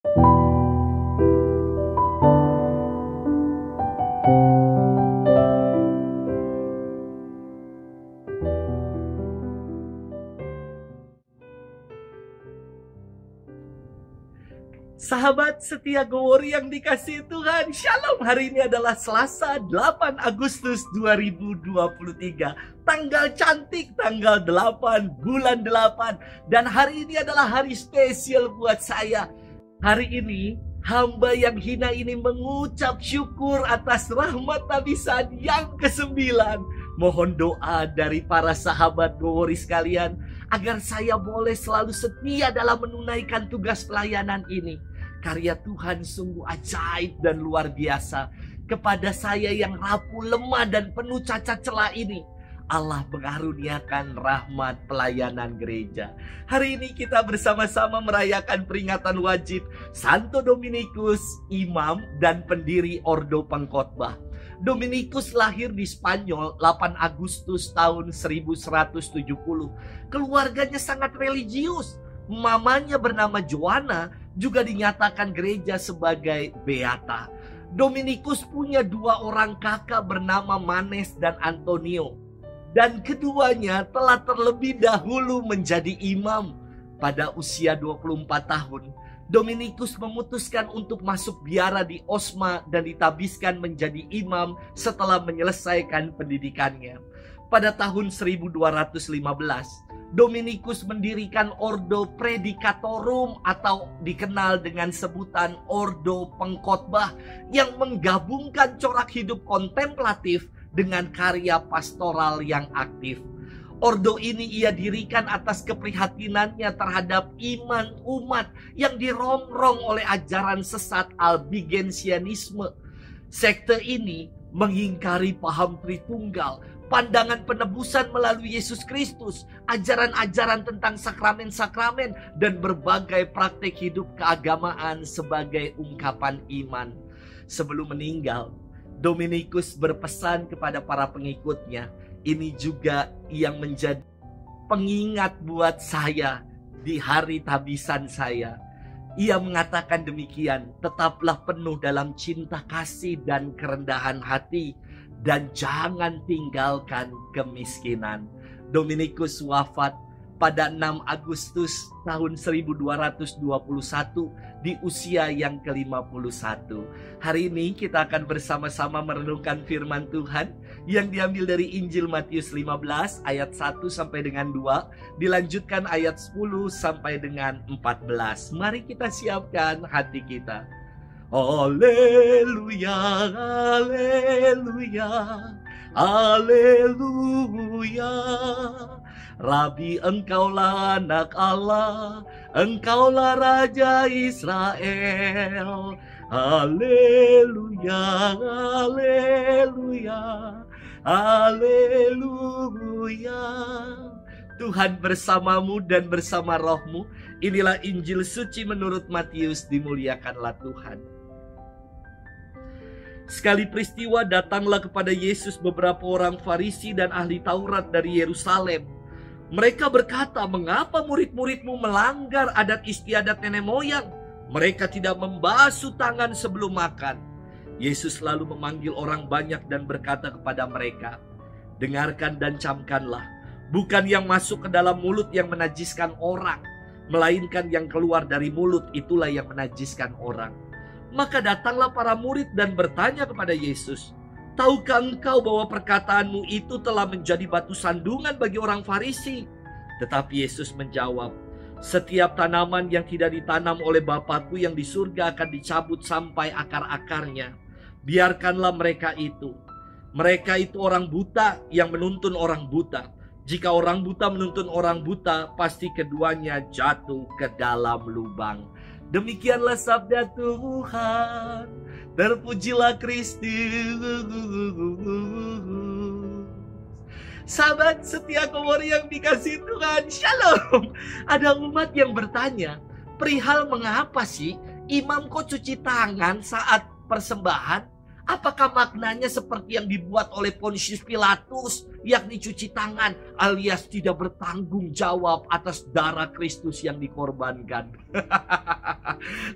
Sahabat setia Gowori yang dikasihi Tuhan, Shalom. Hari ini adalah Selasa 8 Agustus 2023. Tanggal cantik, tanggal 8, bulan 8. Dan hari ini adalah hari spesial buat saya. Hari ini, hamba yang hina ini mengucap syukur atas rahmat tabisan yang ke-9. Mohon doa dari para sahabat Gowori sekalian, agar saya boleh selalu setia dalam menunaikan tugas pelayanan ini. Karya Tuhan sungguh ajaib dan luar biasa. Kepada saya yang rapuh, lemah, dan penuh cacat celah ini, Allah mengaruniakan rahmat pelayanan gereja. Hari ini kita bersama-sama merayakan peringatan wajib Santo Dominikus, imam dan pendiri Ordo Pengkhotbah. Dominikus lahir di Spanyol 8 Agustus tahun 1170. Keluarganya sangat religius. Mamanya bernama Joanna, juga dinyatakan gereja sebagai beata. Dominikus punya 2 orang kakak bernama Manes dan Antonio. Dan keduanya telah terlebih dahulu menjadi imam. Pada usia 24 tahun, Dominikus memutuskan untuk masuk biara di Osma dan ditabiskan menjadi imam setelah menyelesaikan pendidikannya. Pada tahun 1215, Dominikus mendirikan Ordo Predicatorum atau dikenal dengan sebutan Ordo Pengkhotbah yang menggabungkan corak hidup kontemplatif dengan karya pastoral yang aktif. Ordo ini ia dirikan atas keprihatinannya terhadap iman umat yang dirongrong oleh ajaran sesat Albigensianisme. Sekte ini mengingkari paham Tritunggal, pandangan penebusan melalui Yesus Kristus, ajaran-ajaran tentang sakramen-sakramen, dan berbagai praktik hidup keagamaan sebagai ungkapan iman. Sebelum meninggal, Dominikus berpesan kepada para pengikutnya, ini juga yang menjadi pengingat buat saya di hari tabisan saya. Ia mengatakan demikian, tetaplah penuh dalam cinta kasih dan kerendahan hati, dan jangan tinggalkan kemiskinan. Dominikus wafat pada 6 Agustus tahun 1221 di usia yang ke-51. Hari ini kita akan bersama-sama merenungkan firman Tuhan yang diambil dari Injil Matius 15 ayat 1 sampai dengan 2, dilanjutkan ayat 10 sampai dengan 14. Mari kita siapkan hati kita. Haleluya, haleluya, haleluya. Rabi, engkaulah anak Allah, engkaulah Raja Israel. Haleluya, haleluya, haleluya. Tuhan bersamamu dan bersama rohmu. Inilah Injil suci menurut Matius, dimuliakanlah Tuhan. Sekali peristiwa datanglah kepada Yesus beberapa orang Farisi dan ahli Taurat dari Yerusalem. Mereka berkata, mengapa murid-muridmu melanggar adat istiadat nenek moyang? Mereka tidak membasuh tangan sebelum makan. Yesus lalu memanggil orang banyak dan berkata kepada mereka, dengarkan dan camkanlah. Bukan yang masuk ke dalam mulut yang menajiskan orang, melainkan yang keluar dari mulut, itulah yang menajiskan orang. Maka datanglah para murid dan bertanya kepada Yesus, tahukah engkau bahwa perkataanmu itu telah menjadi batu sandungan bagi orang Farisi? Tetapi Yesus menjawab, setiap tanaman yang tidak ditanam oleh Bapakku yang di surga akan dicabut sampai akar-akarnya. Biarkanlah mereka itu. Mereka itu orang buta yang menuntun orang buta. Jika orang buta menuntun orang buta, pasti keduanya jatuh ke dalam lubang. Demikianlah sabda Tuhan. Terpujilah Kristus. Sahabat setia Gowori yang dikasihi Tuhan, Shalom. Ada umat yang bertanya, perihal mengapa sih imam kok cuci tangan saat persembahan? Apakah maknanya seperti yang dibuat oleh Pontius Pilatus, yakni cuci tangan alias tidak bertanggung jawab atas darah Kristus yang dikorbankan?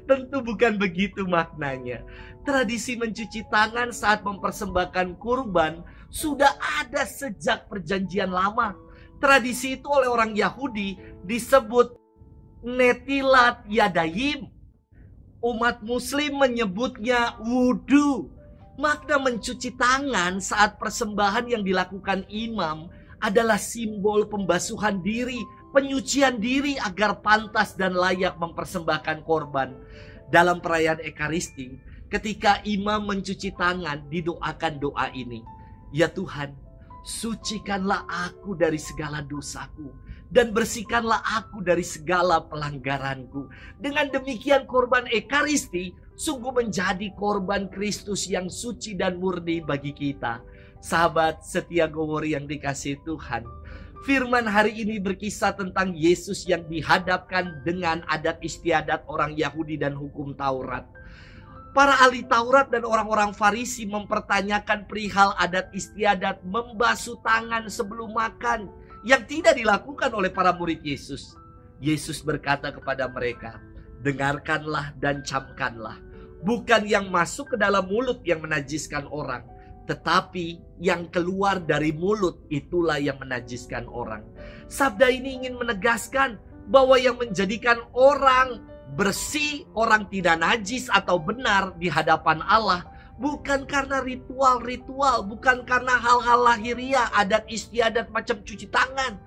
Tentu Bukan begitu maknanya. Tradisi mencuci tangan saat mempersembahkan kurban sudah ada sejak perjanjian lama. Tradisi itu oleh orang Yahudi disebut Netilat Yadayim. Umat Muslim menyebutnya wudhu. Makna mencuci tangan saat persembahan yang dilakukan imam adalah simbol pembasuhan diri, penyucian diri agar pantas dan layak mempersembahkan korban. Dalam perayaan Ekaristi, ketika imam mencuci tangan, didoakan doa ini. Ya Tuhan, sucikanlah aku dari segala dosaku dan bersihkanlah aku dari segala pelanggaranku. Dengan demikian korban Ekaristi sungguh menjadi korban Kristus yang suci dan murni bagi kita. Sahabat setia Gowori yang dikasihi Tuhan, firman hari ini berkisah tentang Yesus yang dihadapkan dengan adat istiadat orang Yahudi dan hukum Taurat. Para ahli Taurat dan orang-orang Farisi mempertanyakan perihal adat istiadat membasuh tangan sebelum makan yang tidak dilakukan oleh para murid Yesus. Yesus berkata kepada mereka, dengarkanlah dan camkanlah. Bukan yang masuk ke dalam mulut yang menajiskan orang, tetapi yang keluar dari mulut itulah yang menajiskan orang. Sabda ini ingin menegaskan bahwa yang menjadikan orang bersih, orang tidak najis atau benar di hadapan Allah bukan karena ritual-ritual, bukan karena hal-hal lahiriah, adat istiadat macam cuci tangan.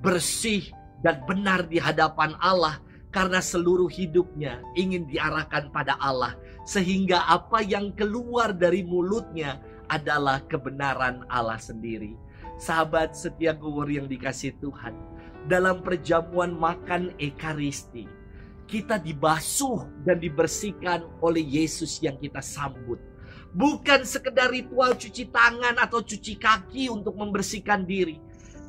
Bersih dan benar di hadapan Allah karena seluruh hidupnya ingin diarahkan pada Allah, sehingga apa yang keluar dari mulutnya adalah kebenaran Allah sendiri. Sahabat setia Gowori yang dikasihi Tuhan, dalam perjamuan makan Ekaristi, kita dibasuh dan dibersihkan oleh Yesus yang kita sambut. Bukan sekedar ritual cuci tangan atau cuci kaki untuk membersihkan diri,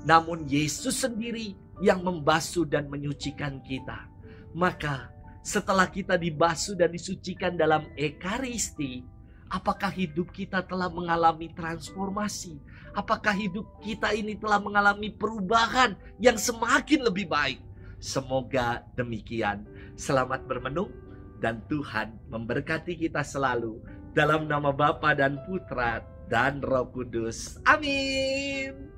namun Yesus sendiri yang membasuh dan menyucikan kita. Maka setelah kita dibasuh dan disucikan dalam Ekaristi, apakah hidup kita telah mengalami transformasi? Apakah hidup kita ini telah mengalami perubahan yang semakin lebih baik? Semoga demikian. Selamat bermenung dan Tuhan memberkati kita selalu. Dalam nama Bapa dan Putra dan Roh Kudus. Amin.